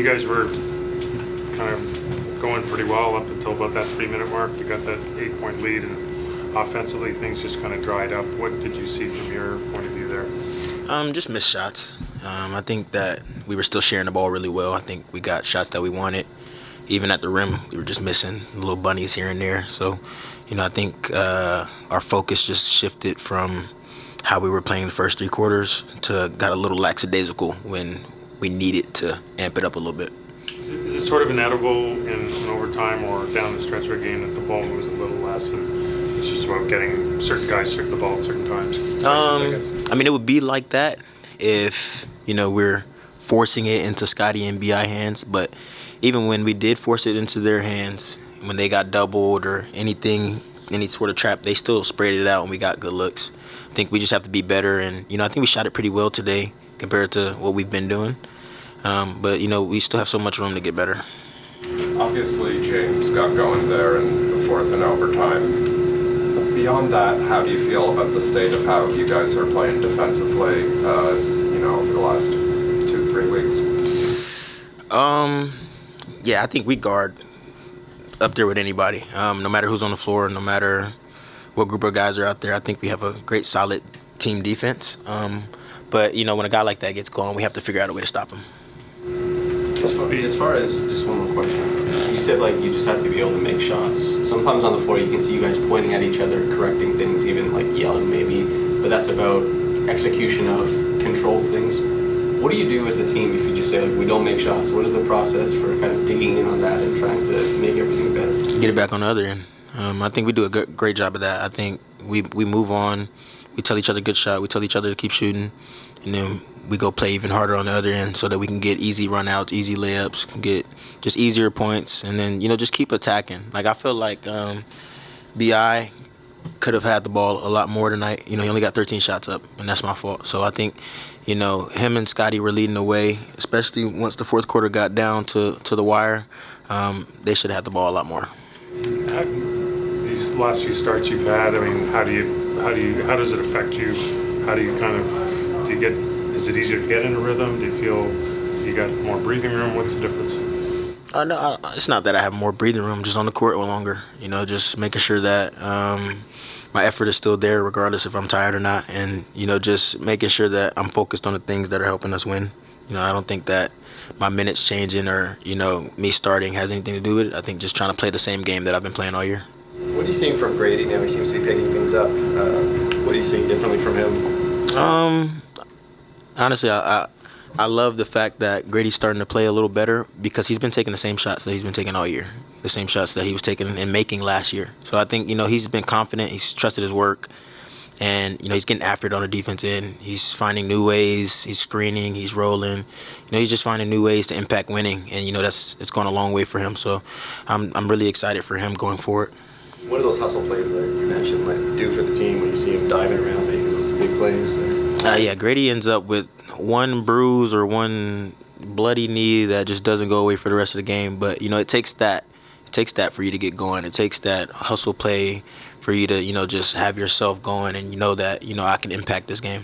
you guys were kind of going pretty well up until about that 3-minute mark. You got that 8-point lead, and offensively things just kind of dried up. What did you see from your point of view there? Just missed shots. I think that we were still sharing the ball really well. I think we got shots that we wanted. Even at the rim, we were just missing little bunnies here and there. So, I think our focus just shifted from how we were playing the first 3 quarters to got a little lackadaisical when we needed to amp it up a little bit. Is it sort of inevitable in overtime or down the stretch of a game that the ball moves a little less, and it's just about getting certain guys the ball at certain times? It would be like that if, we're forcing it into Scotty and BI hands. But even when we did force it into their hands, when they got doubled or any sort of trap, they still sprayed it out and we got good looks. I think we just have to be better. And, I think we shot it pretty well today compared to what we've been doing. But we still have so much room to get better. Obviously, James got going there in the fourth and overtime. Beyond that, how do you feel about the state of how you guys are playing defensively, over the last 2-3 weeks? I think we guard up there with anybody. No matter who's on the floor, no matter what group of guys are out there, I think we have a great, solid team defense. But, when a guy like that gets going, we have to figure out a way to stop him. As far as, just one more question, you said you just have to be able to make shots. Sometimes on the floor you can see you guys pointing at each other, correcting things, even yelling maybe, but that's about execution of controlled things. What do you do as a team if you just say we don't make shots? What is the process for kind of digging in on that and trying to make everything better? Get it back on the other end. I think we do a great job of that. I think we move on. We tell each other good shot. We tell each other to keep shooting. And then we go play even harder on the other end so that we can get easy run-outs, easy layups, get just easier points, and then, just keep attacking. I feel like B.I. could have had the ball a lot more tonight. He only got 13 shots up, and that's my fault. So I think, him and Scotty were leading the way, especially once the fourth quarter got down to the wire. They should have had the ball a lot more. These last few starts you've had, how does it affect you? How do you is it easier to get in a rhythm? Do you feel you got more breathing room? What's the difference? No, it's not that I have more breathing room, just on the court longer. Just making sure that my effort is still there regardless if I'm tired or not. And, just making sure that I'm focused on the things that are helping us win. I don't think that my minutes changing or, me starting has anything to do with it. I think just trying to play the same game that I've been playing all year. What are you seeing from Grady now? He seems to be picking things up. What are you seeing differently from him? Honestly, I love the fact that Grady's starting to play a little better because he's been taking the same shots that he's been taking all year, the same shots that he was taking and making last year. So I think, he's been confident, he's trusted his work, and, he's getting after it on the defense end. He's finding new ways, he's screening, he's rolling. He's just finding new ways to impact winning, and, it's gone a long way for him. So I'm really excited for him going forward. What are those hustle plays that you mentioned do for the team when you see him diving around making those big plays there? Grady ends up with one bruise or one bloody knee that just doesn't go away for the rest of the game. But, it takes that. It takes that for you to get going. It takes that hustle play for you to, just have yourself going and that, I can impact this game.